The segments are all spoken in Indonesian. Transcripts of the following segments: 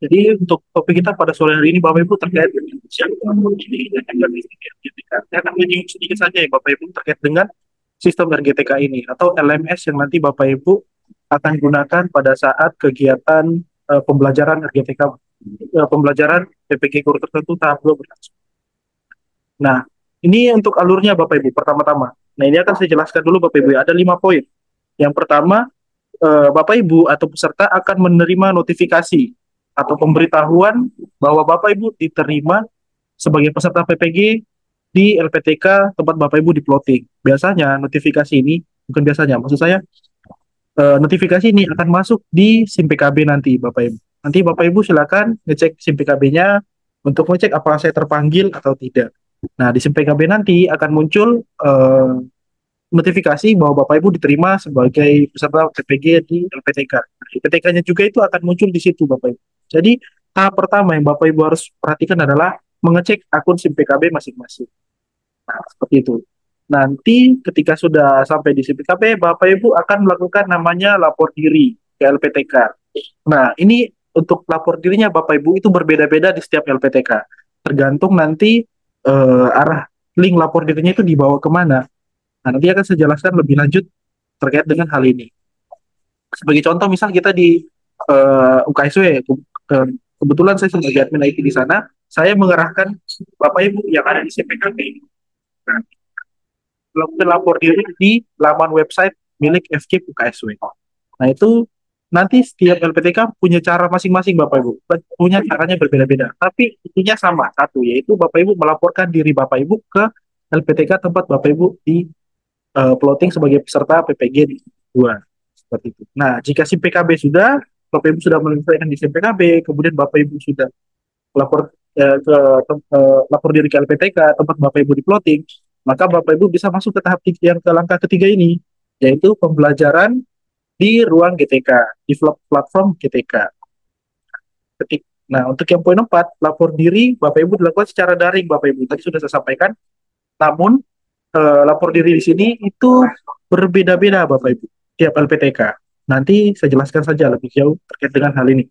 Jadi untuk topik kita pada sore hari ini Bapak Ibu terkait dengan siapa ini dan juga sistem RGTK. Saya akan menyinggung sedikit saja ya Bapak Ibu terkait dengan sistem RGTK ini atau LMS yang nanti Bapak Ibu akan gunakan pada saat kegiatan pembelajaran RGTK, pembelajaran PPG guru tertentu tahap 2 berlangsung. Nah, ini untuk alurnya Bapak Ibu pertama-tama. Nah, ini akan saya jelaskan dulu Bapak Ibu ya. Ada 5 poin. Yang pertama, Bapak Ibu atau peserta akan menerima notifikasi atau pemberitahuan bahwa Bapak Ibu diterima sebagai peserta PPG di LPTK tempat Bapak Ibu di plotting. Biasanya notifikasi ini, bukan biasanya, maksud saya notifikasi ini akan masuk di SIM PKB nanti Bapak Ibu. Nanti Bapak Ibu silakan ngecek SIM PKB-nya untuk ngecek apakah saya terpanggil atau tidak. Nah, di SIM PKB nanti akan muncul notifikasi bahwa Bapak Ibu diterima sebagai peserta PPG di LPTK. LPTK-nya juga itu akan muncul di situ Bapak Ibu. Jadi tahap pertama yang Bapak Ibu harus perhatikan adalah mengecek akun SIM PKB masing-masing. Nah, seperti itu. Nanti ketika sudah sampai di SIM PKB, Bapak Ibu akan melakukan namanya lapor diri ke LPTK. Nah, ini untuk lapor dirinya Bapak Ibu itu berbeda-beda di setiap LPTK. Tergantung nanti arah link lapor dirinya itu dibawa kemana. Nah, nanti akan saya jelaskan lebih lanjut terkait dengan hal ini. Sebagai contoh, misal kita di UKSW, kebetulan saya sebagai admin IT di sana, saya mengerahkan Bapak Ibu yang ada di CPKB. Nah, melakukan lapor diri di laman website milik FK UKSW. Nah, itu nanti setiap LPTK punya cara masing-masing Bapak Ibu. Punya caranya berbeda-beda. Tapi intinya sama, satu, yaitu Bapak Ibu melaporkan diri Bapak Ibu ke LPTK tempat Bapak Ibu di plotting sebagai peserta PPG di 2 seperti itu. Nah, jika SIM PKB sudah, Bapak Ibu sudah menyelesaikan di SIM PKB, kemudian Bapak Ibu sudah lapor lapor diri ke LPTK tempat Bapak Ibu di plotting, maka Bapak Ibu bisa masuk ke tahap yang ke langkah ketiga ini, yaitu pembelajaran di ruang GTK, di platform GTK. Nah, untuk yang poin 4, lapor diri Bapak Ibu dilakukan secara daring Bapak Ibu. Tadi sudah saya sampaikan, namun lapor diri di sini itu berbeda-beda Bapak Ibu tiap LPTK. Nanti saya jelaskan saja lebih jauh terkait dengan hal ini.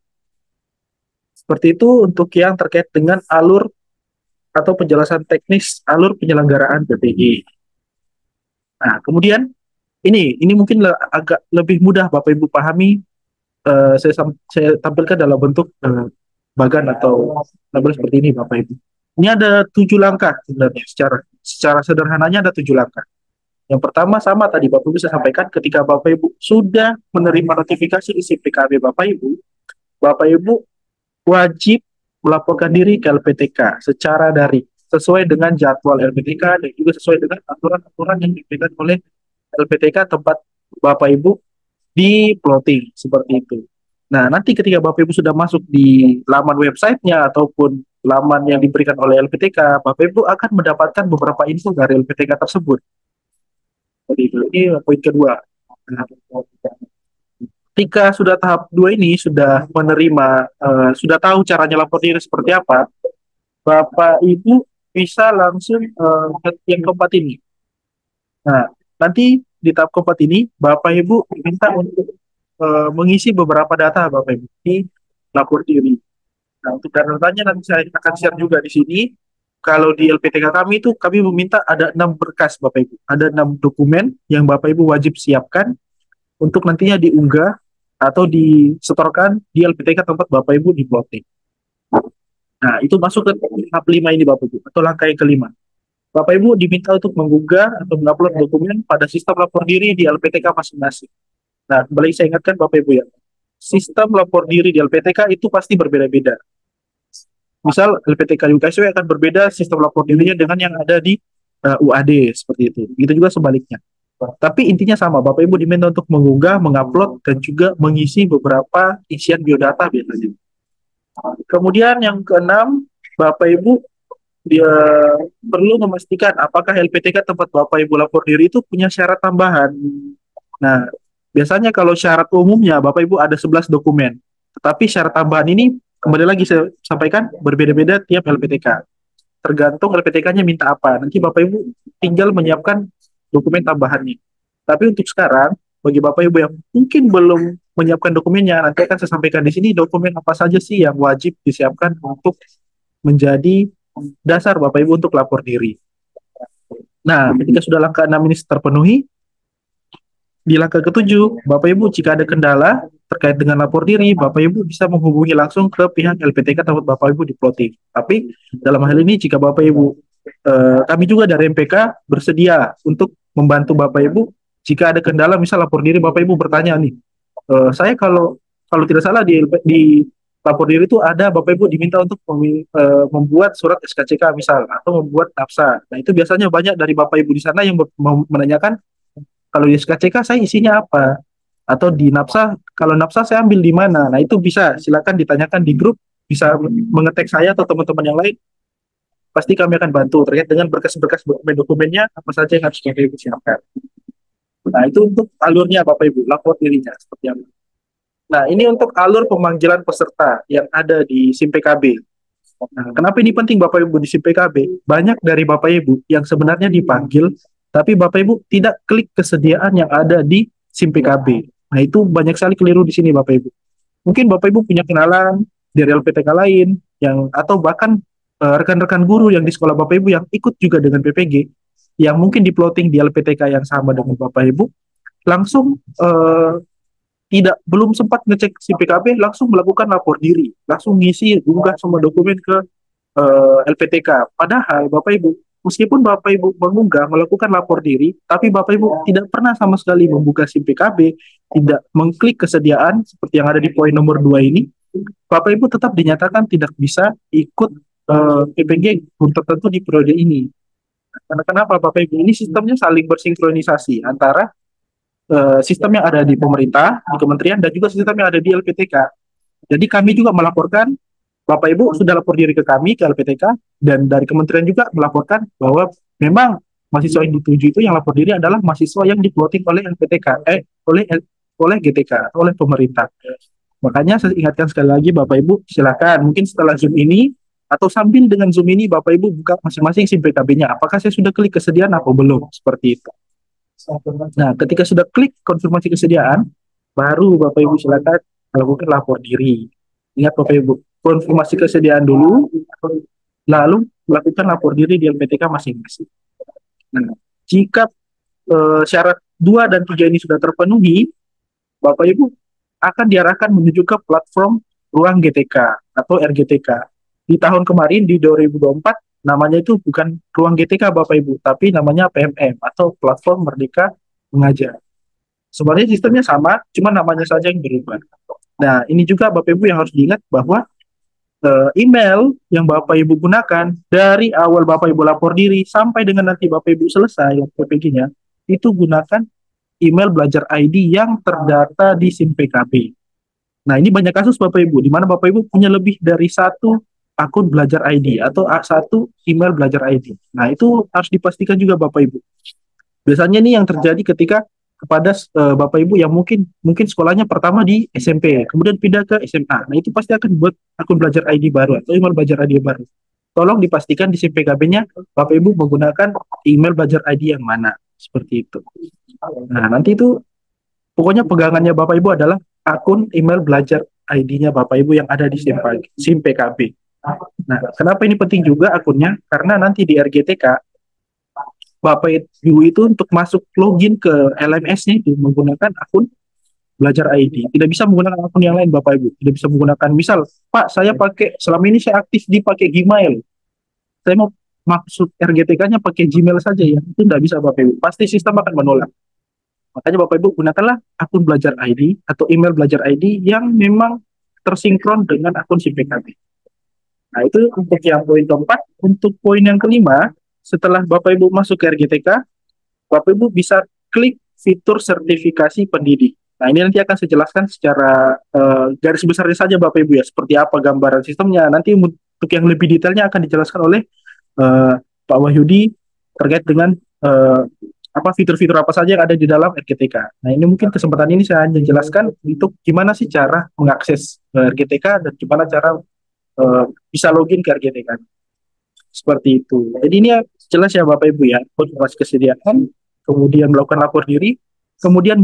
Seperti itu untuk yang terkait dengan alur atau penjelasan teknis alur penyelenggaraan PPG. Nah, kemudian ini mungkin agak lebih mudah Bapak Ibu pahami. Saya tampilkan dalam bentuk bagan atau tabel seperti ini Bapak Ibu. Ini ada 7 langkah sebenarnya, secara sederhananya ada 7 langkah. Yang pertama sama tadi Bapak Ibu saya sampaikan, ketika Bapak Ibu sudah menerima notifikasi isi PKB Bapak Ibu wajib melaporkan diri ke LPTK secara daring sesuai dengan jadwal LPTK dan juga sesuai dengan aturan-aturan yang diberikan oleh LPTK tempat Bapak Ibu di plotting seperti itu. Nah, nanti ketika Bapak Ibu sudah masuk di laman websitenya ataupun laman yang diberikan oleh LPTK, Bapak Ibu akan mendapatkan beberapa info dari LPTK tersebut. Jadi ini poin kedua. Nah, ketika sudah tahap 2 ini sudah menerima, sudah tahu caranya lapor diri seperti apa, Bapak Ibu bisa langsung ke yang keempat ini. Nah, nanti di tahap keempat ini Bapak Ibu diminta untuk mengisi beberapa data Bapak Ibu di lapor diri. Nah, untuk datanya nanti saya akan share juga di sini. Kalau di LPTK kami itu kami meminta ada 6 berkas Bapak Ibu. Ada 6 dokumen yang Bapak Ibu wajib siapkan untuk nantinya diunggah atau disetorkan di LPTK tempat Bapak Ibu di plotting. Nah, itu masuk ke tahap 5 ini Bapak Ibu, atau langkah yang kelima. Bapak Ibu diminta untuk menggugah atau mengupload dokumen pada sistem lapor diri di LPTK masing-masing. Nah, kembali saya ingatkan Bapak Ibu ya, sistem lapor diri di LPTK itu pasti berbeda-beda. Misal LPTK UKSW akan berbeda sistem lapor dirinya dengan yang ada di UAD seperti itu. Begitu juga sebaliknya. Tapi intinya sama, Bapak Ibu diminta untuk mengunggah, mengupload, dan juga mengisi beberapa isian biodata biasanya. Kemudian yang keenam, Bapak Ibu dia perlu memastikan apakah LPTK tempat Bapak Ibu lapor diri itu punya syarat tambahan. Nah, biasanya kalau syarat umumnya Bapak Ibu ada 11 dokumen. Tetapi syarat tambahan ini kembali lagi saya sampaikan berbeda-beda tiap LPTK. Tergantung LPTK-nya minta apa. Nanti Bapak Ibu tinggal menyiapkan dokumen tambahannya. Tapi untuk sekarang, bagi Bapak Ibu yang mungkin belum menyiapkan dokumennya. Nanti akan saya sampaikan di sini dokumen apa saja sih yang wajib disiapkan untuk menjadi dasar Bapak Ibu untuk lapor diri. Nah, ketika sudah langkah 6 ini terpenuhi, di langkah ketujuh, Bapak Ibu jika ada kendala terkait dengan lapor diri, Bapak Ibu bisa menghubungi langsung ke pihak LPTK tempat Bapak Ibu diploting. Tapi dalam hal ini jika Bapak Ibu, kami juga dari MPK bersedia untuk membantu Bapak Ibu jika ada kendala, misal lapor diri Bapak Ibu bertanya nih, saya kalau kalau tidak salah di lapor diri itu ada Bapak Ibu diminta untuk membuat surat SKCK misal atau membuat nafsa. Nah itu biasanya banyak dari Bapak Ibu di sana yang menanyakan kalau di SKCK saya isinya apa? Atau di Napsa, kalau Napsa saya ambil di mana? Nah, itu bisa silakan ditanyakan di grup, bisa mengetek saya atau teman-teman yang lain. Pasti kami akan bantu terkait dengan berkas-berkas dokumen-dokumennya apa saja yang harus kami siapkan. Nah, itu untuk alurnya Bapak Ibu, lapor dirinya seperti apa. Nah, ini untuk alur pemanggilan peserta yang ada di SIM PKB. Nah, kenapa ini penting Bapak Ibu di SIM PKB? Banyak dari Bapak Ibu yang sebenarnya dipanggil, tapi Bapak Ibu tidak klik kesediaan yang ada di SIM PKB. Nah, itu banyak sekali keliru di sini Bapak Ibu. Mungkin Bapak Ibu punya kenalan dari LPTK lain, yang atau bahkan rekan-rekan guru yang di sekolah Bapak Ibu yang ikut juga dengan PPG, yang mungkin di-plotting di LPTK yang sama dengan Bapak Ibu, langsung tidak belum sempat ngecek si PKB langsung melakukan lapor diri, langsung ngisi unggah semua dokumen ke LPTK. Padahal Bapak Ibu, meskipun Bapak Ibu mengunggah melakukan lapor diri, tapi Bapak Ibu tidak pernah sama sekali membuka SIM PKB, tidak mengklik kesediaan seperti yang ada di poin nomor 2 ini, Bapak Ibu tetap dinyatakan tidak bisa ikut PPG tertentu di periode ini. Karena kenapa Bapak Ibu? Ini sistemnya saling bersinkronisasi antara sistem yang ada di pemerintah, di kementerian, dan juga sistem yang ada di LPTK. Jadi kami juga melaporkan, Bapak Ibu sudah lapor diri ke kami, ke LPTK, dan dari kementerian juga melaporkan bahwa memang mahasiswa yang dituju itu yang lapor diri adalah mahasiswa yang di-plotting oleh LPTK, oleh GTK, oleh pemerintah. Makanya saya ingatkan sekali lagi Bapak Ibu, silakan mungkin setelah Zoom ini, atau sambil dengan Zoom ini Bapak Ibu buka masing-masing SIM PKB-nya. Apakah saya sudah klik kesediaan atau belum? Seperti itu. Nah, ketika sudah klik konfirmasi kesediaan, baru Bapak Ibu silakan melakukan lapor diri. Ingat Bapak Ibu, konfirmasi kesediaan dulu, lalu melakukan lapor diri di LPTK masing-masing. Nah, jika syarat 2 dan 3 ini sudah terpenuhi, Bapak Ibu akan diarahkan menuju ke platform Ruang GTK atau RGTK. Di tahun kemarin, di 2024, namanya itu bukan Ruang GTK Bapak Ibu, tapi namanya PMM atau Platform Merdeka Mengajar. Sebenarnya sistemnya sama, cuma namanya saja yang berubah. Nah, ini juga Bapak Ibu yang harus diingat bahwa email yang Bapak Ibu gunakan dari awal Bapak Ibu lapor diri sampai dengan nanti Bapak Ibu selesai PPG-nya, itu gunakan email belajar ID yang terdata di SIM PKB. Nah, ini banyak kasus Bapak Ibu, di mana Bapak Ibu punya lebih dari satu akun belajar ID atau satu email belajar ID. Nah, itu harus dipastikan juga Bapak Ibu. Biasanya ini yang terjadi ketika kepada Bapak Ibu yang mungkin sekolahnya pertama di SMP, kemudian pindah ke SMA. Nah, itu pasti akan buat akun belajar ID baru atau email belajar ID baru. Tolong dipastikan di SIM PKB-nya Bapak Ibu menggunakan email belajar ID yang mana. Seperti itu. Nah, nanti itu pokoknya pegangannya Bapak Ibu adalah akun email belajar ID-nya Bapak Ibu yang ada di SIM PKB. Nah, kenapa ini penting juga akunnya? Karena nanti di RGTK, Bapak Ibu itu untuk masuk login ke LMS-nya itu menggunakan akun belajar ID. Tidak bisa menggunakan akun yang lain Bapak Ibu. Tidak bisa menggunakan, misal, Pak, saya selama ini saya aktif pakai Gmail. Saya mau maksud RGTK-nya pakai Gmail saja ya. Itu tidak bisa Bapak Ibu. Pasti sistem akan menolak. Makanya Bapak Ibu gunakanlah akun belajar ID atau email belajar ID yang memang tersinkron dengan akun SIM PKB. Nah, itu untuk yang poin keempat. Untuk poin yang kelima, setelah Bapak Ibu masuk ke RGTK, Bapak Ibu bisa klik fitur sertifikasi pendidik. Nah, ini nanti akan saya jelaskan secara garis besarnya saja Bapak Ibu ya, seperti apa gambaran sistemnya. Nanti untuk yang lebih detailnya akan dijelaskan oleh Pak Wahyudi terkait dengan apa fitur-fitur apa saja yang ada di dalam RGTK. Nah, ini mungkin kesempatan ini saya hanya jelaskan untuk gimana sih cara mengakses RGTK dan gimana cara bisa login ke RGTK. Seperti itu. Jadi ini jelas ya Bapak Ibu ya, konfirmasi kesediaan, kemudian melakukan lapor diri, kemudian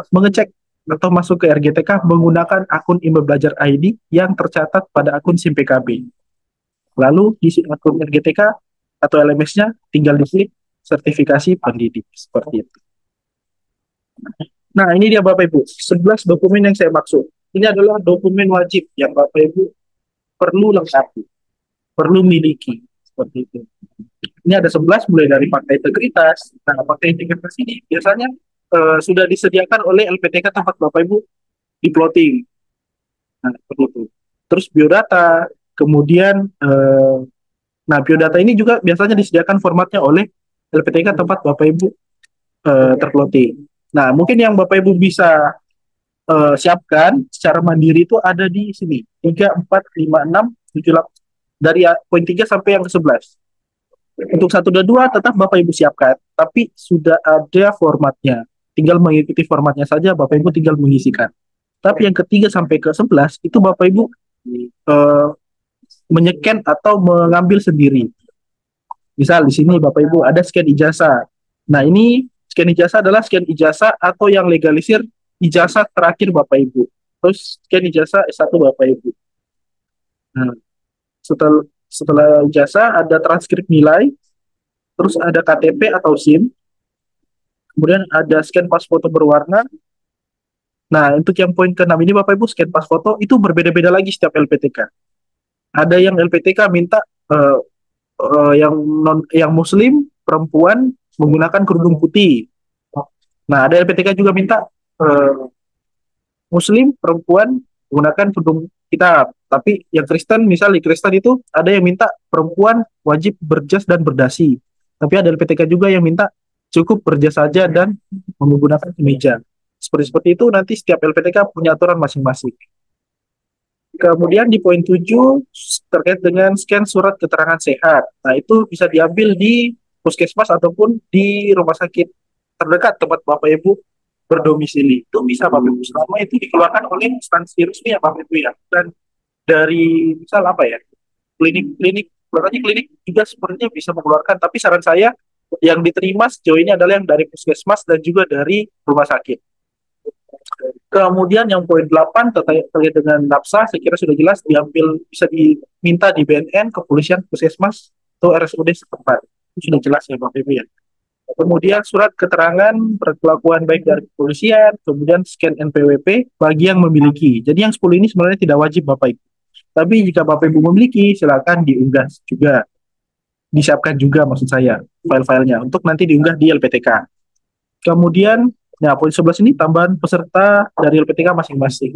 mengecek atau masuk ke RGTK menggunakan akun email belajar ID yang tercatat pada akun SIM PKB. Lalu di akun RGTK atau LMS-nya tinggal diklik sertifikasi pendidik seperti itu. Nah, ini dia Bapak Ibu, 11 dokumen yang saya maksud. Ini adalah dokumen wajib yang Bapak Ibu perlu lengkapi, perlu miliki seperti itu. Ini ada 11 mulai dari fakta integritas. Nah, fakta integritas ini biasanya sudah disediakan oleh LPTK tempat Bapak Ibu di plotting. Nah, seperti itu. Terus biodata, kemudian nah biodata ini juga biasanya disediakan formatnya oleh LPTK tempat Bapak Ibu terplotting. Nah, mungkin yang Bapak Ibu bisa siapkan secara mandiri itu ada di sini. 3, 4, 5, 6, 7, 8. Dari poin 3 sampai yang ke-11. Untuk 1 dan 2 tetap Bapak Ibu siapkan, tapi sudah ada formatnya. Tinggal mengikuti formatnya saja, Bapak Ibu tinggal mengisikan. Tapi yang ke-3 sampai ke-11 itu Bapak Ibu menyeken atau mengambil sendiri. Misal di sini Bapak Ibu ada scan ijazah. Nah, ini scan ijazah adalah scan ijazah atau yang legalisir ijazah terakhir Bapak Ibu. Terus scan ijazah S1 Bapak Ibu. Nah, setelah ijazah ada transkrip nilai, terus ada KTP atau SIM, kemudian ada scan pas foto berwarna. Nah, untuk yang poin ke-6 ini Bapak Ibu scan pas foto itu berbeda-beda lagi setiap LPTK. Ada yang LPTK minta yang muslim perempuan menggunakan kerudung putih. Nah, ada LPTK juga minta muslim perempuan menggunakan kerudung hitam. Tapi yang Kristen, misalnya Kristen itu ada yang minta perempuan wajib berjas dan berdasi. Tapi ada LPTK juga yang minta cukup berjas saja dan menggunakan kemeja. Seperti itu nanti setiap LPTK punya aturan masing-masing. Kemudian di poin 7 terkait dengan scan surat keterangan sehat. Nah, itu bisa diambil di puskesmas ataupun di rumah sakit terdekat tempat Bapak Ibu berdomisili. Itu bisa Bapak Ibu, selama itu dikeluarkan oleh instansi resmi ya Bapak Ibu ya. Dan dari misal apa ya, klinik berarti klinik juga sepertinya bisa mengeluarkan, tapi saran saya yang diterima sejauh ini adalah yang dari puskesmas dan juga dari rumah sakit. Kemudian yang poin 8 terkait dengan nafsa, saya kira sudah jelas diambil, bisa diminta di BNN, kepolisian, puskesmas, atau RSUD setempat. Itu sudah jelas ya Bapak Ibu ya. Kemudian surat keterangan perlakuan baik dari kepolisian, kemudian scan NPWP bagi yang memiliki. Jadi yang 10 ini sebenarnya tidak wajib Bapak Ibu. Tapi jika Bapak Ibu memiliki, silakan diunggah juga. Disiapkan juga maksud saya, file-filenya, untuk nanti diunggah di LPTK. Kemudian, nah poin 11 ini tambahan peserta dari LPTK masing-masing.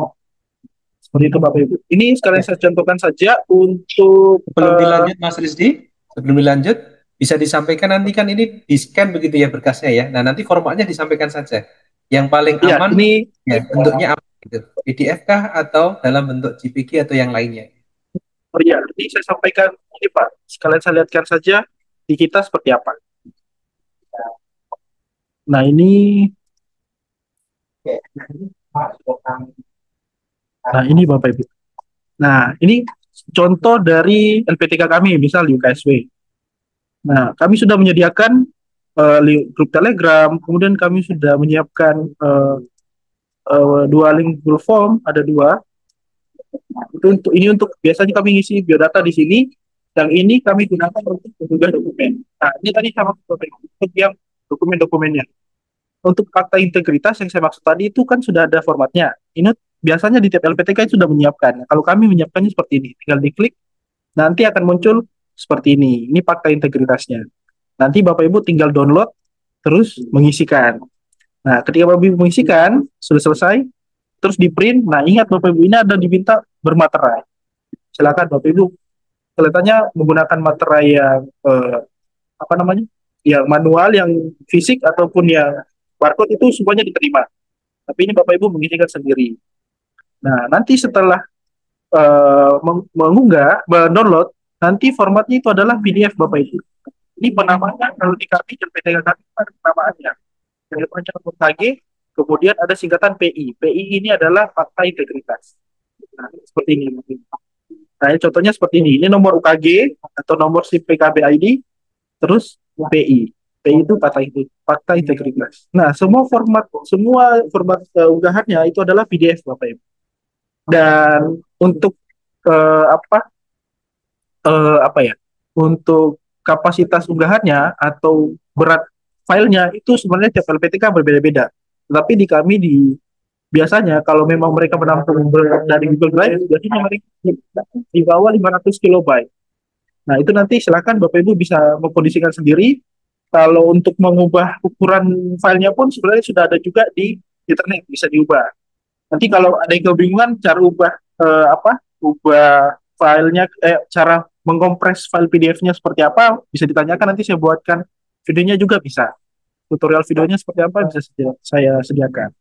Seperti itu Bapak Ibu. Ini sekalian saya contohkan saja untuk... Sebelum dilanjut Mas Rizdi, sebelum dilanjut, bisa disampaikan nanti kan ini di-scan begitu ya berkasnya ya. Nah nanti formatnya disampaikan saja. Yang paling ya, aman ini ya, bentuknya apa gitu? PDF kah atau dalam bentuk JPG atau yang lainnya? ya, ini saya sampaikan ini Pak. Sekalian saya lihatkan saja di kita seperti apa. Nah ini ini Bapak Ibu. Nah, ini contoh dari LPTK kami, misal di UKSW. Nah, kami sudah menyediakan grup Telegram, kemudian kami sudah menyiapkan 2 link Google Form, ada 2. Untuk biasanya kami ngisi biodata di sini, yang ini kami gunakan untuk mengunggah dokumen. Nah, ini tadi sama untuk yang dokumen-dokumennya. Untuk fakta integritas yang saya maksud tadi itu kan sudah ada formatnya. Ini biasanya di tiap LPTK sudah menyiapkan. Kalau kami menyiapkannya seperti ini, tinggal diklik, nanti akan muncul seperti ini. Ini fakta integritasnya. Nanti Bapak Ibu tinggal download, terus mengisikan. Nah, ketika Bapak Ibu mengisikan, sudah selesai, terus di print. Nah, ingat Bapak Ibu, ini ada diminta bermaterai. Silakan Bapak Ibu, kelihatannya menggunakan materai yang apa namanya, yang manual, yang fisik ataupun yang barcode itu semuanya diterima. Tapi ini Bapak Ibu mengisikan sendiri. Nah, nanti setelah mengunggah, mendownload, nanti formatnya itu adalah PDF Bapak Ibu. Ini penamaannya kalau di kami dan PTK kami ada penamaannya. Yang panjang KG, kemudian ada singkatan PI. PI ini adalah fakta integritas. Nah, seperti ini. Nah, ini contohnya seperti ini. Ini nomor UKG atau nomor SIM PKB ID, terus PI. itu fakta integritas. Nah, semua format unggahannya itu adalah PDF Bapak Ibu. Dan untuk apa apa ya? Untuk kapasitas unggahannya atau berat filenya itu sebenarnya tiap LPTK berbeda-beda. Tetapi di kami biasanya kalau memang mereka menampung dari Google Drive, biasanya mereka di bawah 500 kilobyte. Nah, itu nanti silakan Bapak Ibu bisa mengkondisikan sendiri. Kalau untuk mengubah ukuran filenya pun sebenarnya sudah ada juga di internet, bisa diubah. Nanti kalau ada yang kebingungan cara ubah filenya, cara mengkompres file PDF-nya seperti apa, bisa ditanyakan, nanti saya buatkan videonya juga bisa. Tutorial videonya seperti apa bisa saya sediakan.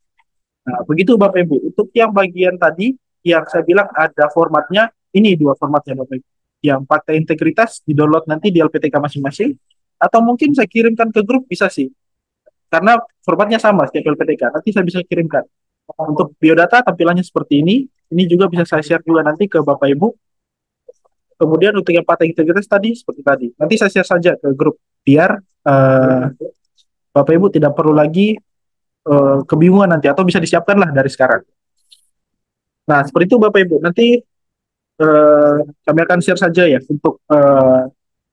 Nah, begitu Bapak Ibu. Untuk yang bagian tadi yang saya bilang ada formatnya, ini dua formatnya Bapak Ibu. Yang pakai integritas di-download nanti di LPTK masing-masing, atau mungkin saya kirimkan ke grup bisa sih. Karena formatnya sama setiap LPTK. Nanti saya bisa kirimkan. Untuk biodata tampilannya seperti ini. Ini juga bisa saya share juga nanti ke Bapak Ibu. Kemudian untuk yang pakai integritas tadi seperti tadi. Nanti saya share saja ke grup biar Bapak Ibu tidak perlu lagi kebingungan nanti, atau bisa disiapkan lah dari sekarang. Nah, seperti itu Bapak Ibu. Nanti kami akan share saja ya untuk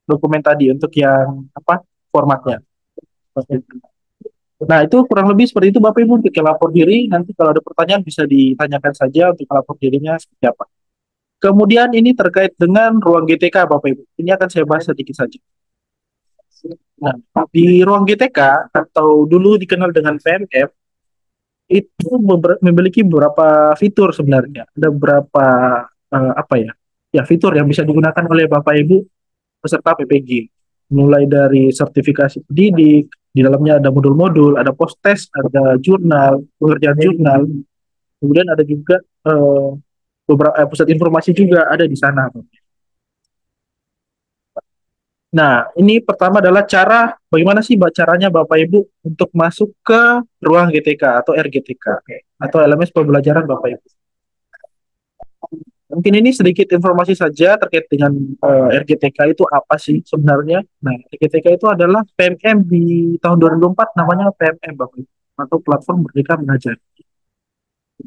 dokumen tadi, untuk yang apa formatnya. Nah, itu kurang lebih seperti itu Bapak Ibu untuk lapor diri. Nanti kalau ada pertanyaan bisa ditanyakan saja untuk lapor dirinya seperti apa. Kemudian ini terkait dengan ruang GTK Bapak Ibu. Ini akan saya bahas sedikit saja. Nah, di ruang GTK atau dulu dikenal dengan PMF itu memiliki beberapa fitur sebenarnya. Ada beberapa apa ya? Ya, fitur yang bisa digunakan oleh Bapak Ibu peserta PPG. Mulai dari sertifikasi pendidik, di dalamnya ada modul-modul, ada post-test, ada jurnal, pengerjaan jurnal, kemudian ada juga beberapa pusat informasi juga ada di sana. Nah, ini pertama adalah bagaimana sih caranya Bapak Ibu untuk masuk ke ruang GTK atau RGTK atau LMS pembelajaran Bapak Ibu. Mungkin ini sedikit informasi saja terkait dengan RGTK itu apa sih sebenarnya. Nah, RGTK itu adalah PMM di tahun 2004, namanya PMM Bapak Ibu, atau Platform Merdeka Mengajar.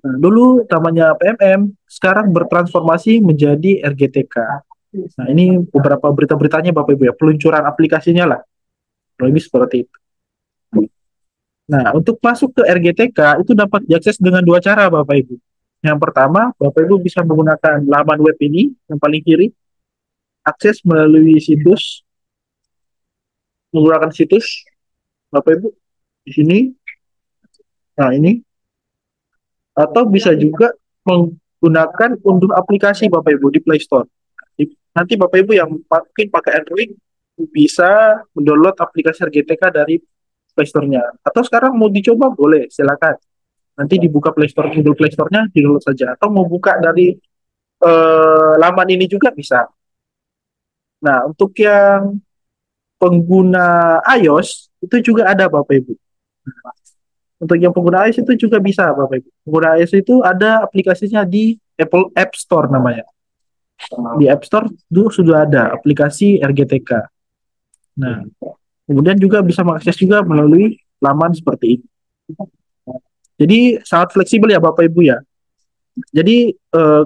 Nah, dulu namanya PMM, sekarang bertransformasi menjadi RGTK. Nah, ini beberapa berita-beritanya Bapak Ibu ya, peluncuran aplikasinya lah. Lebih seperti itu. Nah, untuk masuk ke RGTK itu dapat diakses dengan dua cara Bapak Ibu. Yang pertama, Bapak Ibu bisa menggunakan laman web ini yang paling kiri, akses melalui situs, menggunakan situs Bapak Ibu di sini. Nah, ini, atau bisa juga menggunakan unduh aplikasi Bapak Ibu di Play Store. Nanti Bapak Ibu yang mungkin pakai Android bisa mendownload aplikasi RGTK dari Play Store-nya. Atau sekarang mau dicoba boleh, silakan. Nanti dibuka Play Store, Google Play Store-nya, di-download saja. Atau mau buka dari laman ini juga bisa. Nah, untuk yang pengguna iOS, itu juga ada Bapak Ibu. Untuk yang pengguna iOS itu juga bisa Bapak Ibu. Pengguna iOS itu ada aplikasinya di Apple App Store namanya. Di App Store itu sudah ada aplikasi RGTK. Nah, kemudian juga bisa mengakses juga melalui laman seperti ini. Jadi sangat fleksibel ya Bapak Ibu ya. Jadi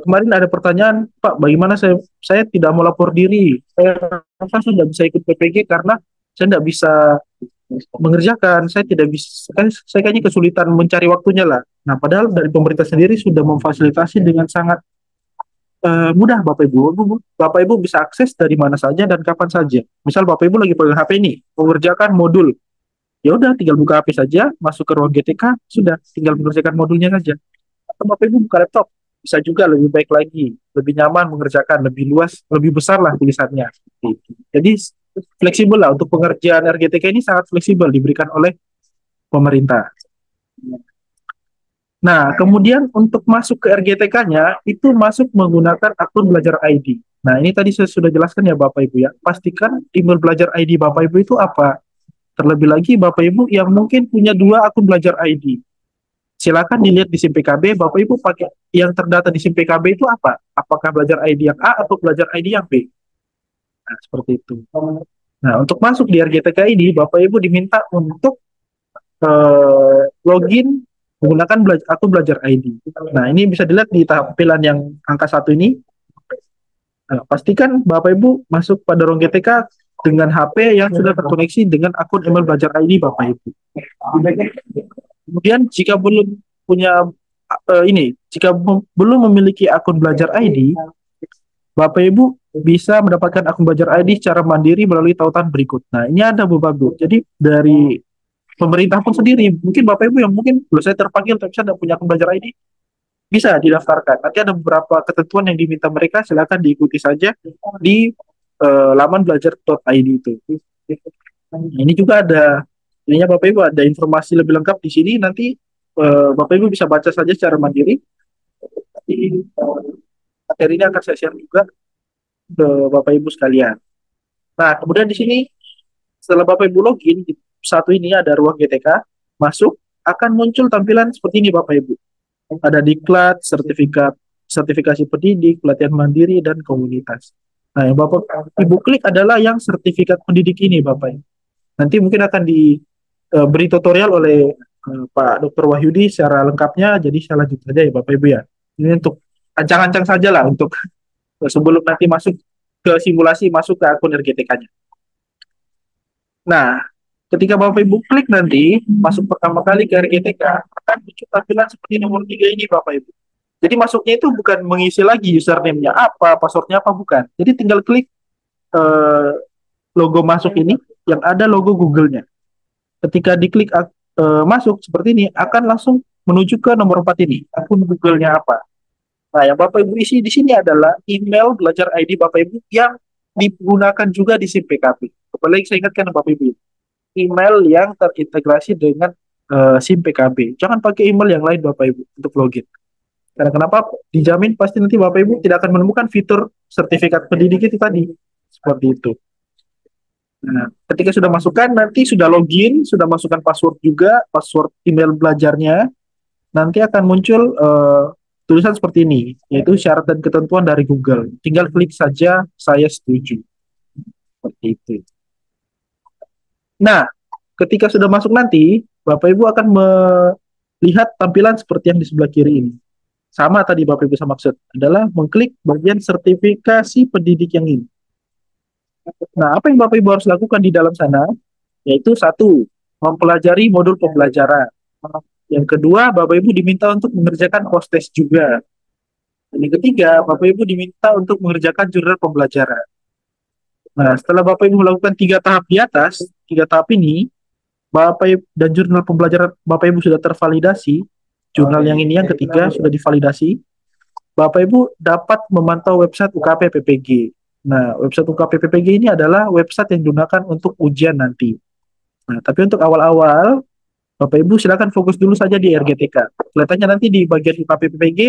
kemarin ada pertanyaan, Pak, bagaimana saya tidak mau lapor diri? Saya tidak bisa ikut PPG karena saya tidak bisa mengerjakan, saya tidak bisa, saya kayaknya kesulitan mencari waktunya lah. Nah, padahal dari pemerintah sendiri sudah memfasilitasi dengan sangat mudah Bapak Ibu. Bapak Ibu bisa akses dari mana saja dan kapan saja. Misal Bapak Ibu lagi pegang HP ini, mengerjakan modul, ya udah tinggal buka HP saja, masuk ke ruang GTK, sudah tinggal mengerjakan modulnya saja. Atau Bapak Ibu buka laptop, bisa juga lebih baik lagi, lebih nyaman mengerjakan, lebih luas, lebih besar lah tulisannya. Jadi fleksibel lah, untuk pengerjaan RGTK ini sangat fleksibel diberikan oleh pemerintah. Nah, kemudian untuk masuk ke RGTK-nya itu masuk menggunakan akun belajar ID. Nah, ini tadi saya sudah jelaskan ya Bapak Ibu ya. Pastikan email belajar ID Bapak Ibu itu apa. Terlebih lagi Bapak Ibu yang mungkin punya dua akun belajar ID. Silakan dilihat di SIM PKB, Bapak Ibu pakai yang terdata di SIM PKB itu apa? Apakah belajar ID yang A atau belajar ID yang B? Nah, seperti itu. Nah, untuk masuk di RGTK ini, Bapak Ibu diminta untuk login menggunakan akun Belajar ID. Nah, ini bisa dilihat di tampilan yang angka 1 ini. Nah, pastikan Bapak Ibu masuk pada ruang GTK dengan HP yang sudah terkoneksi dengan akun email Belajar ID Bapak Ibu. Kemudian jika belum punya jika belum memiliki akun Belajar ID, Bapak Ibu bisa mendapatkan akun Belajar ID secara mandiri melalui tautan berikut. Nah, ini ada beberapa. Jadi dari pemerintah pun sendiri, mungkin Bapak Ibu yang mungkin belum saya terpanggil tapi saya tidak punya akun Belajar ID, bisa didaftarkan. Nanti ada beberapa ketentuan yang diminta mereka, silakan diikuti saja di laman belajar.id itu. Ini juga ada, ininya Bapak Ibu ada informasi lebih lengkap di sini. Nanti Bapak Ibu bisa baca saja secara mandiri. Materi ini akan saya share juga ke Bapak Ibu sekalian. Nah, kemudian di sini setelah Bapak Ibu login, di satu ini ada ruang GTK, masuk, akan muncul tampilan seperti ini Bapak Ibu. Ada diklat, sertifikasi pendidik, pelatihan mandiri, dan komunitas. Nah, yang Bapak Ibu klik adalah yang sertifikat pendidik ini Bapak Ibu. Nanti mungkin akan diberi tutorial oleh Pak Dr. Wahyudi secara lengkapnya, jadi saya lanjut saja ya Bapak Ibu ya. Ini untuk ancang-ancang saja lah untuk sebelum nanti masuk ke simulasi, masuk ke akun RGTK-nya. Nah, ketika Bapak Ibu klik nanti, masuk pertama kali ke RGTK, akan muncul tampilan seperti nomor 3 ini Bapak Ibu. Jadi masuknya itu bukan mengisi lagi username-nya apa, password-nya apa, bukan. Jadi tinggal klik logo masuk ini, yang ada logo Google-nya. Ketika diklik masuk seperti ini, akan langsung menuju ke nomor 4 ini, akun Google-nya apa. Nah, yang Bapak Ibu isi di sini adalah email Belajar ID Bapak Ibu yang digunakan juga di SIM PKB. Kembali saya ingatkan Bapak Ibu, email yang terintegrasi dengan SIM PKB. Jangan pakai email yang lain Bapak Ibu untuk login. Karena kenapa? Dijamin pasti nanti Bapak Ibu tidak akan menemukan fitur sertifikat pendidik itu tadi. Seperti itu. Nah, ketika sudah masukkan, nanti sudah login, sudah masukkan password juga, password email belajarnya, nanti akan muncul tulisan seperti ini, yaitu syarat dan ketentuan dari Google. Tinggal klik saja, saya setuju. Seperti itu. Nah, ketika sudah masuk nanti, Bapak Ibu akan melihat tampilan seperti yang di sebelah kiri ini. Sama tadi Bapak Ibu sama maksud, adalah mengklik bagian sertifikasi pendidik yang ini. Nah, apa yang Bapak Ibu harus lakukan di dalam sana? Yaitu satu, mempelajari modul pembelajaran. Yang kedua, Bapak Ibu diminta untuk mengerjakan post-test juga. Dan yang ketiga, Bapak Ibu diminta untuk mengerjakan jurnal pembelajaran. Nah, setelah Bapak Ibu melakukan 3 tahap di atas, 3 tahap ini, Bapak Ibu dan jurnal pembelajaran Bapak Ibu sudah tervalidasi, jurnal yang ini yang ketiga sudah divalidasi, Bapak Ibu dapat memantau website UKP PPG. Nah, website UKP PPG ini adalah website yang digunakan untuk ujian nanti. Nah, tapi untuk awal-awal, Bapak Ibu silakan fokus dulu saja di RGTK. Kelihatannya nanti di bagian UKP PPG,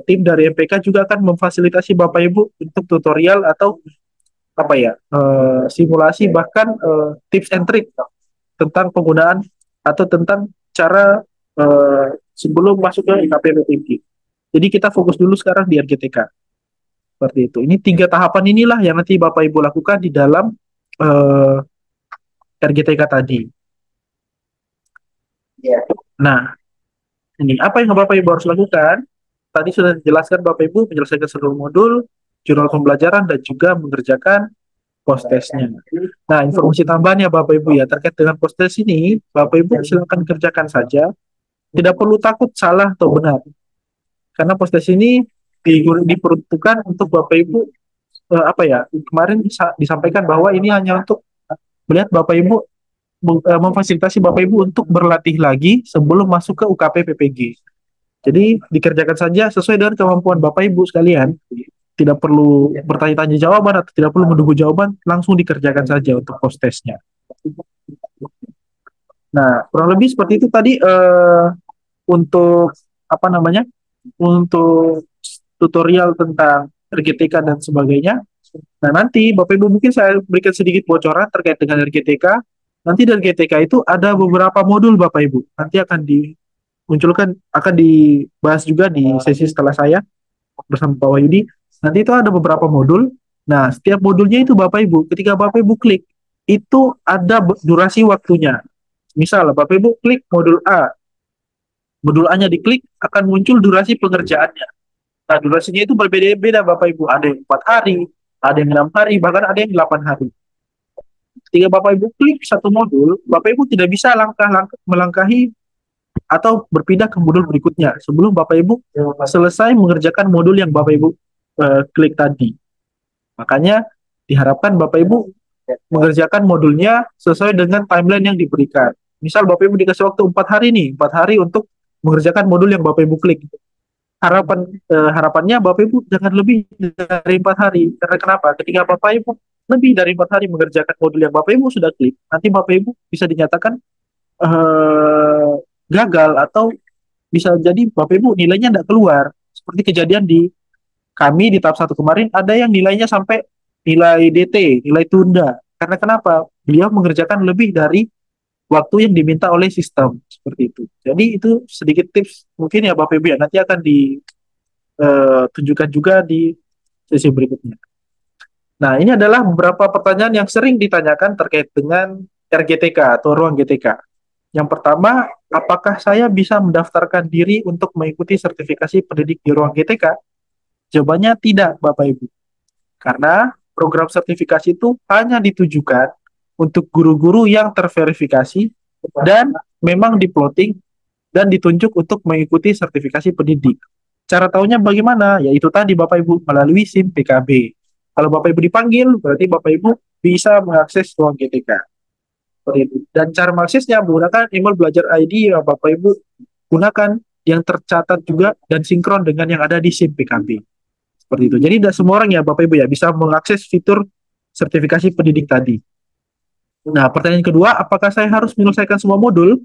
tim dari MPK juga akan memfasilitasi Bapak Ibu untuk tutorial atau apa ya, simulasi, bahkan tips and trick tentang penggunaan atau tentang cara sebelum masuk ke IKP PPG. Jadi kita fokus dulu sekarang di RGTK. Seperti itu. Ini 3 tahapan inilah yang nanti Bapak Ibu lakukan di dalam RGTK tadi. Nah, ini apa yang Bapak Ibu harus lakukan? Tadi sudah dijelaskan Bapak Ibu menyelesaikan seluruh modul, jurnal pembelajaran, dan juga mengerjakan post-testnya. Nah, informasi tambahannya Bapak Ibu ya, terkait dengan post-test ini, Bapak Ibu silakan kerjakan saja. Tidak perlu takut salah atau benar. Karena post-test ini diperuntukkan untuk Bapak Ibu, kemarin disampaikan bahwa ini hanya untuk melihat Bapak Ibu, memfasilitasi Bapak Ibu untuk berlatih lagi sebelum masuk ke UKP PPG. Jadi dikerjakan saja sesuai dengan kemampuan Bapak Ibu sekalian. Tidak perlu bertanya-tanya jawaban atau tidak perlu menunggu jawaban, langsung dikerjakan saja untuk post testnya. Nah, kurang lebih seperti itu tadi untuk untuk tutorial tentang RGTK dan sebagainya. Nah, nanti Bapak Ibu mungkin saya berikan sedikit bocoran terkait dengan RGTK. Nanti dari RGTK itu ada beberapa modul Bapak Ibu. Nanti akan dimunculkan, akan dibahas juga di sesi setelah saya bersama Pak Wahyudi. Nanti itu ada beberapa modul. Nah, setiap modulnya itu Bapak Ibu, ketika Bapak Ibu klik, itu ada durasi waktunya. Misal Bapak Ibu klik modul A-nya diklik akan muncul durasi pengerjaannya. Nah, durasinya itu berbeda-beda Bapak Ibu. Ada yang 4 hari, ada yang 6 hari, bahkan ada yang 8 hari. Ketika Bapak Ibu klik satu modul, Bapak Ibu tidak bisa melangkahi atau berpindah ke modul berikutnya sebelum Bapak Ibu selesai mengerjakan modul yang Bapak Ibu klik tadi. Makanya diharapkan Bapak Ibu mengerjakan modulnya sesuai dengan timeline yang diberikan. Misal Bapak Ibu dikasih waktu 4 hari nih, 4 hari untuk mengerjakan modul yang Bapak Ibu klik. Harapannya Bapak Ibu jangan lebih dari 4 hari. Karena kenapa? Ketika Bapak Ibu lebih dari 4 hari mengerjakan modul yang Bapak Ibu sudah klik, nanti Bapak Ibu bisa dinyatakan eh, gagal, atau bisa jadi Bapak Ibu nilainya tidak keluar. Seperti kejadian di kami di tahap 1 kemarin, ada yang nilainya sampai nilai DT, nilai tunda. Karena kenapa? Beliau mengerjakan lebih dari waktu yang diminta oleh sistem. Seperti itu. Jadi itu sedikit tips mungkin ya Bapak Ibu ya. Nanti akan ditunjukkan juga di sesi berikutnya. Nah, ini adalah beberapa pertanyaan yang sering ditanyakan terkait dengan RGTK atau ruang GTK. Yang pertama, apakah saya bisa mendaftarkan diri untuk mengikuti sertifikasi pendidik di ruang GTK? Jawabannya tidak, Bapak Ibu. Karena program sertifikasi itu hanya ditujukan untuk guru-guru yang terverifikasi dan memang diploting dan ditunjuk untuk mengikuti sertifikasi pendidik. Cara tahunya bagaimana? Yaitu tadi Bapak Ibu melalui SIM PKB. Kalau Bapak Ibu dipanggil, berarti Bapak Ibu bisa mengakses ruang GTK. Dan cara mengaksesnya menggunakan email belajar ID yang Bapak Ibu gunakan, yang tercatat juga dan sinkron dengan yang ada di SIM PKB. Seperti itu. Jadi tidak semua orang ya Bapak Ibu ya bisa mengakses fitur sertifikasi pendidik tadi. Nah, pertanyaan kedua, apakah saya harus menyelesaikan semua modul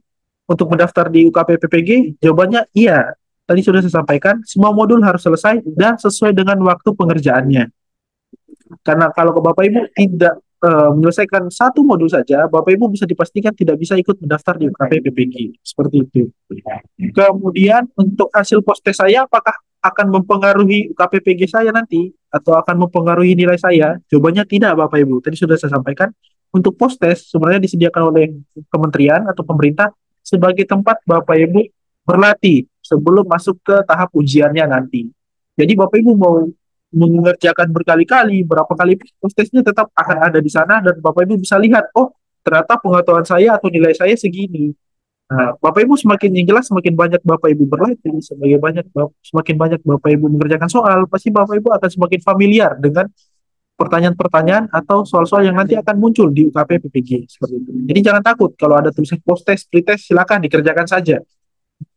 untuk mendaftar di UKP PPG? Jawabannya iya. Tadi sudah saya sampaikan, semua modul harus selesai dan sesuai dengan waktu pengerjaannya. Karena kalau ke Bapak Ibu tidak menyelesaikan satu modul saja, Bapak Ibu bisa dipastikan tidak bisa ikut mendaftar di UKP PPG. Seperti itu. Kemudian untuk hasil post test saya, apakah akan mempengaruhi UKP PPG saya nanti atau akan mempengaruhi nilai saya? Jawabannya tidak Bapak Ibu. Tadi sudah saya sampaikan, untuk post test sebenarnya disediakan oleh kementerian atau pemerintah sebagai tempat Bapak Ibu berlatih sebelum masuk ke tahap ujiannya nanti. Jadi Bapak Ibu mau mengerjakan berkali-kali, berapa kali testnya tetap akan ada di sana dan Bapak Ibu bisa lihat, oh ternyata pengetahuan saya atau nilai saya segini. Nah, Bapak Ibu semakin yang jelas semakin banyak Bapak Ibu berlatih, semakin banyak Bapak Ibu mengerjakan soal, pasti Bapak Ibu akan semakin familiar dengan pertanyaan-pertanyaan atau soal-soal yang nanti akan muncul di UKP PPG seperti itu. Jadi jangan takut kalau ada tulisan post test, pretest, silakan dikerjakan saja.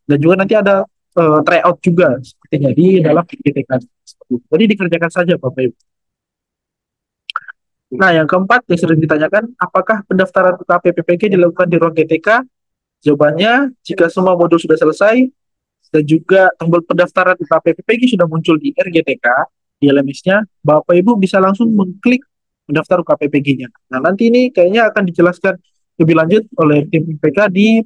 Dan juga nanti ada tryout juga sepertinya di dalam PPTK. Jadi dikerjakan saja Bapak Ibu. Nah, yang keempat yang sering ditanyakan, apakah pendaftaran UKP PPG dilakukan di ruang GTK? Jawabannya, jika semua modul sudah selesai dan juga tombol pendaftaran UKP PPG sudah muncul di RGTK, di LMS-nya, Bapak Ibu bisa langsung mengklik mendaftar UKP PPG-nya. Nah, nanti ini kayaknya akan dijelaskan lebih lanjut oleh tim IPK di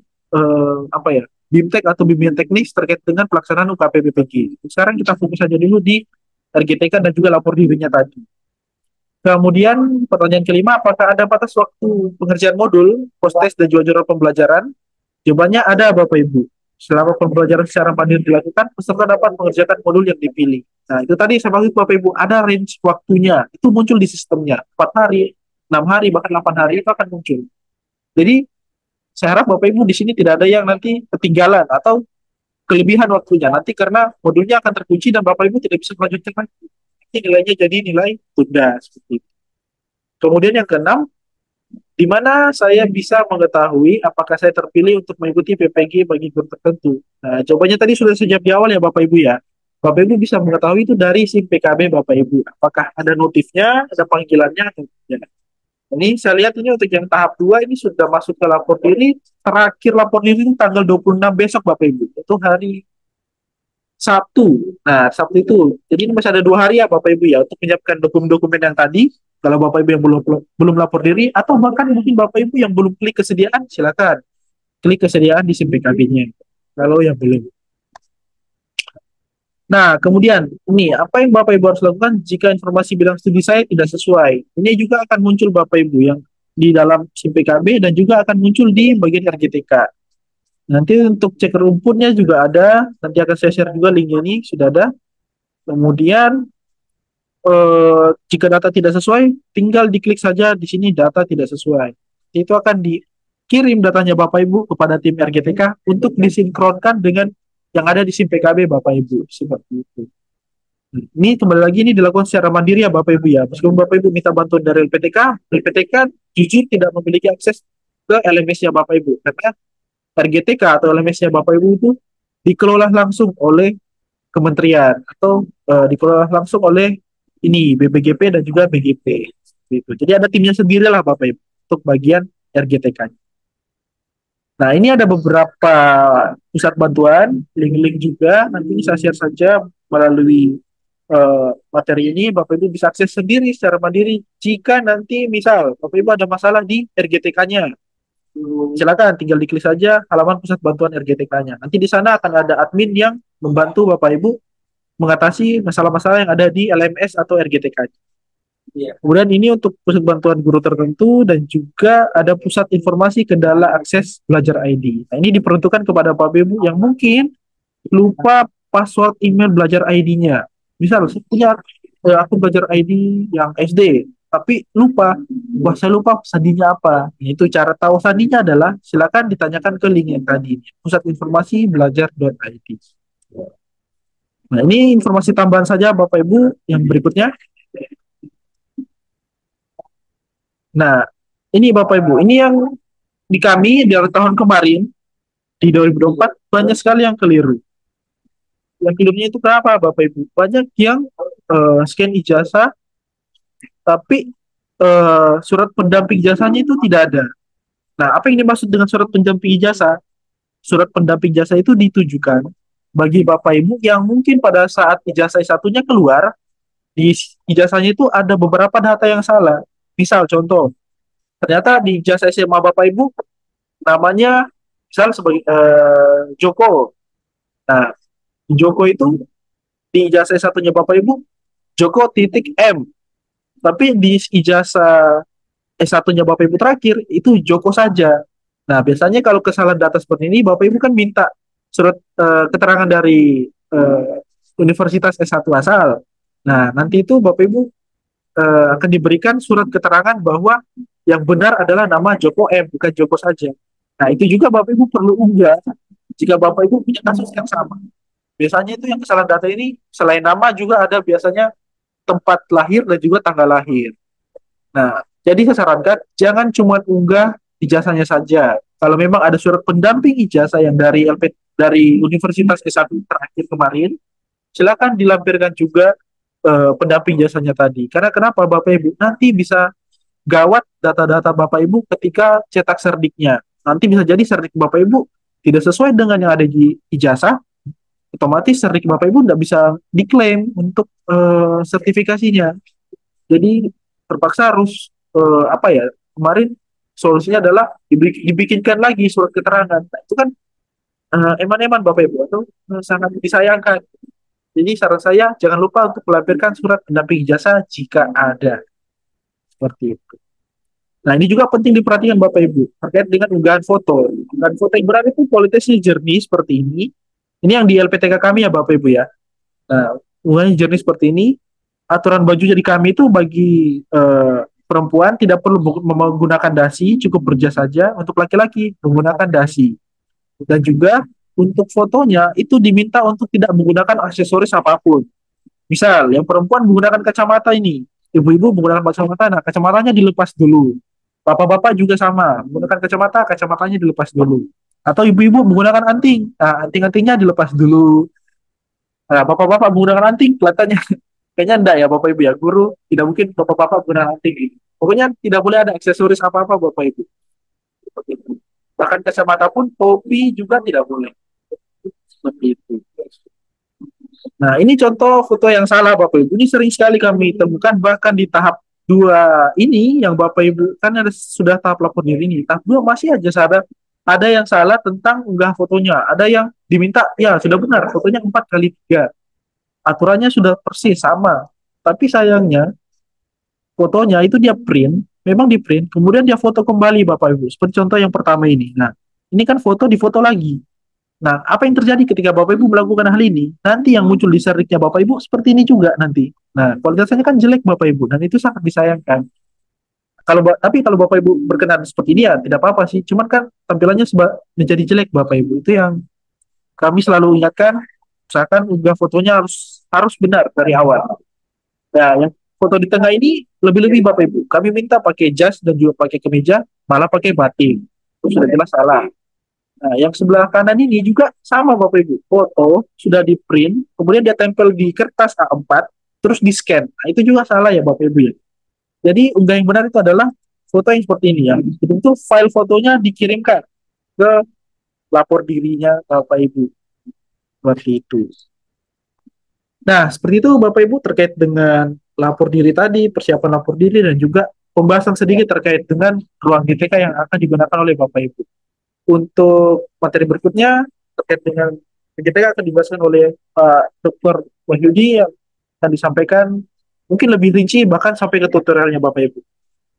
BIMTEK atau bimbingan teknis terkait dengan pelaksanaan UKP PPG. Sekarang kita fokus saja dulu di RGTK dan juga lapor dirinya tadi. Kemudian pertanyaan kelima, apakah ada batas waktu pengerjaan modul, post test dan juga jadwal pembelajaran? Jawabannya ada Bapak Ibu. Selama pembelajaran secara mandiri dilakukan, peserta dapat mengerjakan modul yang dipilih. Nah, itu tadi saya maksud Bapak Ibu, ada range waktunya. Itu muncul di sistemnya. 4 hari, 6 hari, bahkan 8 hari itu akan muncul. Jadi, saya harap Bapak Ibu di sini tidak ada yang nanti ketinggalan atau kelebihan waktunya. Nanti karena modulnya akan terkunci dan Bapak Ibu tidak bisa melanjutkan lagi. Nilainya jadi nilai tunda seperti itu. Kemudian yang keenam, di mana saya bisa mengetahui apakah saya terpilih untuk mengikuti PPG bagi guru tertentu. Nah, jawabannya tadi sudah sejak di awal ya Bapak Ibu ya. Bapak Ibu bisa mengetahui itu dari SIM PKB Bapak Ibu. Apakah ada notifnya, ada panggilannya atau tidak. Ini saya lihat ini untuk yang tahap 2 ini sudah masuk ke lapor diri. Terakhir lapor diri itu tanggal 26 besok Bapak Ibu. Itu hari Sabtu. Nah, Sabtu itu. Jadi ini masih ada 2 hari ya Bapak Ibu ya untuk menyiapkan dokumen-dokumen yang tadi. Kalau Bapak Ibu yang belum lapor diri atau bahkan mungkin Bapak Ibu yang belum klik kesediaan, silakan klik kesediaan di SIM PKB-nya. Kalau yang belum. Nah, kemudian ini apa yang Bapak Ibu harus lakukan jika informasi bilang studi saya tidak sesuai. Ini juga akan muncul Bapak Ibu yang di dalam SIM PKB dan juga akan muncul di bagian RGTK. Nanti untuk cek rumputnya juga ada, nanti akan saya share juga linknya ini, sudah ada. Kemudian jika data tidak sesuai, tinggal diklik saja di sini data tidak sesuai. Itu akan dikirim datanya Bapak Ibu kepada tim RGTK untuk disinkronkan dengan yang ada di SIM PKB Bapak Ibu. Seperti itu. Ini kembali lagi ini dilakukan secara mandiri ya Bapak Ibu ya. Meskipun Bapak Ibu minta bantuan dari LPTK jujur tidak memiliki akses ke LMS-nya Bapak Ibu. Karena RGTK atau LMS-nya Bapak Ibu itu dikelola langsung oleh kementerian atau dikelola langsung oleh ini BPGP dan juga BGP. Gitu. Jadi ada timnya sendiri lah Bapak Ibu untuk bagian RGTK. Nah ini ada beberapa pusat bantuan, link-link juga nanti saya share saja melalui materi ini. Bapak Ibu bisa akses sendiri secara mandiri. Jika nanti misal Bapak Ibu ada masalah di RGTK-nya, silakan tinggal diklik saja halaman pusat bantuan RGTK-nya. Nanti di sana akan ada admin yang membantu Bapak Ibu mengatasi masalah-masalah yang ada di LMS atau RGTK. Kemudian ini untuk pusat bantuan guru tertentu dan juga ada pusat informasi kendala akses belajar ID. Nah, ini diperuntukkan kepada Bapak Ibu yang mungkin lupa password email belajar ID-nya. Misal saya punya akun belajar ID yang SD, tapi lupa, wah saya lupa sandinya apa. Nah, itu cara tahu sandinya adalah silakan ditanyakan ke link yang tadi, pusat informasi belajar.id. Nah, ini informasi tambahan saja Bapak Ibu yang berikutnya. Nah, ini Bapak Ibu, ini yang di kami di tahun kemarin, di 2024, banyak sekali yang keliru. Yang kelirunya itu kenapa Bapak Ibu? Banyak yang scan ijazah, tapi surat pendamping ijazahnya itu tidak ada. Nah, apa yang dimaksud dengan surat pendamping ijazah? Surat pendamping ijazah itu ditujukan bagi Bapak Ibu yang mungkin pada saat ijazah satunya keluar, di ijazahnya itu ada beberapa data yang salah. Misal contoh, ternyata di ijazah SMA Bapak Ibu namanya misal sebagai Joko. Nah, Joko itu di ijazah satunya Bapak Ibu Joko titik M. Tapi di ijazah S1-nya Bapak Ibu terakhir itu Joko saja. Nah, biasanya kalau kesalahan data seperti ini Bapak Ibu kan minta surat keterangan dari Universitas S1 asal. Nah, nanti itu Bapak Ibu akan diberikan surat keterangan bahwa yang benar adalah nama Joko M, bukan Joko saja. Nah, itu juga Bapak Ibu perlu unggah jika Bapak Ibu punya kasus yang sama. Biasanya itu yang kesalahan data ini selain nama juga ada biasanya tempat lahir dan juga tanggal lahir. Nah, jadi saya sarankan jangan cuma unggah ijazahnya saja. Kalau memang ada surat pendamping ijazah yang dari dari Universitas S1 terakhir kemarin, silakan dilampirkan juga pendamping jasanya tadi. Karena kenapa Bapak Ibu? Nanti bisa gawat data-data Bapak Ibu ketika cetak serdiknya. Nanti bisa jadi serdik Bapak Ibu tidak sesuai dengan yang ada di ijazah, otomatis serdik Bapak Ibu tidak bisa diklaim untuk sertifikasinya. Jadi terpaksa harus apa ya? Kemarin solusinya adalah dibikinkan lagi surat keterangan. Nah, itu kan eman-eman Bapak Ibu atau sangat disayangkan. Jadi saran saya jangan lupa untuk melampirkan surat pendamping ijazah jika ada. Seperti itu. Nah, ini juga penting diperhatikan Bapak Ibu terkait dengan unggahan foto. Unggahan foto yang berada itu kualitasnya jernih seperti ini. Ini yang di LPTK kami ya Bapak Ibu ya. Nah, unggahan jernih seperti ini. Aturan baju jadi kami itu bagi perempuan tidak perlu menggunakan dasi, cukup berjas saja. Untuk laki-laki menggunakan dasi. Dan juga untuk fotonya itu diminta untuk tidak menggunakan aksesoris apapun. Misal, yang perempuan menggunakan kacamata ini, ibu-ibu menggunakan kacamata, nah kacamatanya dilepas dulu. Bapak-bapak juga sama, menggunakan kacamata, kacamatanya dilepas dulu. Atau ibu-ibu menggunakan anting, nah anting-antingnya dilepas dulu. Nah, bapak-bapak menggunakan anting, kelihatannya kayaknya enggak ya Bapak Ibu ya, guru tidak mungkin bapak-bapak menggunakan anting. Pokoknya tidak boleh ada aksesoris apa-apa Bapak Ibu. Bahkan kacamata pun, topi juga tidak boleh. Seperti itu. Nah, ini contoh foto yang salah Bapak Ibu. Ini sering sekali kami temukan bahkan di tahap 2 ini yang Bapak Ibu kan sudah tahap lapor diri ini. Tahap 2 masih aja ada yang salah tentang unggah fotonya. Ada yang diminta ya sudah benar fotonya 4x3. Aturannya sudah persis sama. Tapi sayangnya fotonya itu dia print memang di print, kemudian dia foto kembali Bapak Ibu, seperti contoh yang pertama ini. Nah, ini kan foto di foto lagi. Nah, apa yang terjadi ketika Bapak Ibu melakukan hal ini? Nanti yang muncul di seriknya Bapak Ibu seperti ini juga nanti. Nah, kualitasnya kan jelek Bapak Ibu, dan itu sangat disayangkan. Tapi kalau Bapak Ibu berkenan seperti ini ya tidak apa-apa sih. Cuman kan tampilannya menjadi jelek Bapak Ibu. Itu yang kami selalu ingatkan. Misalkan unggah fotonya harus harus benar dari awal. Nah, yang foto di tengah ini lebih-lebih Bapak Ibu. Kami minta pakai jas dan juga pakai kemeja, malah pakai batik. Itu sudah jelas salah. Nah, yang sebelah kanan ini juga sama Bapak Ibu. Foto sudah di print, kemudian dia tempel di kertas A4, terus di scan. Nah, itu juga salah ya Bapak Ibu ya. Jadi unggah yang benar itu adalah foto yang seperti ini ya. Itu file fotonya dikirimkan ke lapor dirinya Bapak Ibu. Seperti itu. Nah, seperti itu Bapak Ibu terkait dengan lapor diri tadi, persiapan lapor diri, dan juga pembahasan sedikit terkait dengan ruang GTK yang akan digunakan oleh Bapak Ibu. Untuk materi berikutnya terkait dengan GTK akan dibahaskan oleh Dr. Wahyudi yang akan disampaikan mungkin lebih rinci bahkan sampai ke tutorialnya Bapak Ibu.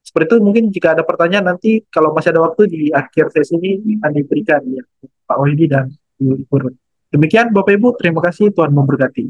Seperti itu mungkin jika ada pertanyaan nanti kalau masih ada waktu di akhir sesi ini akan diberikan ya Pak Wahyudi dan Ibu Purun. Demikian Bapak Ibu, terima kasih, Tuhan memberkati.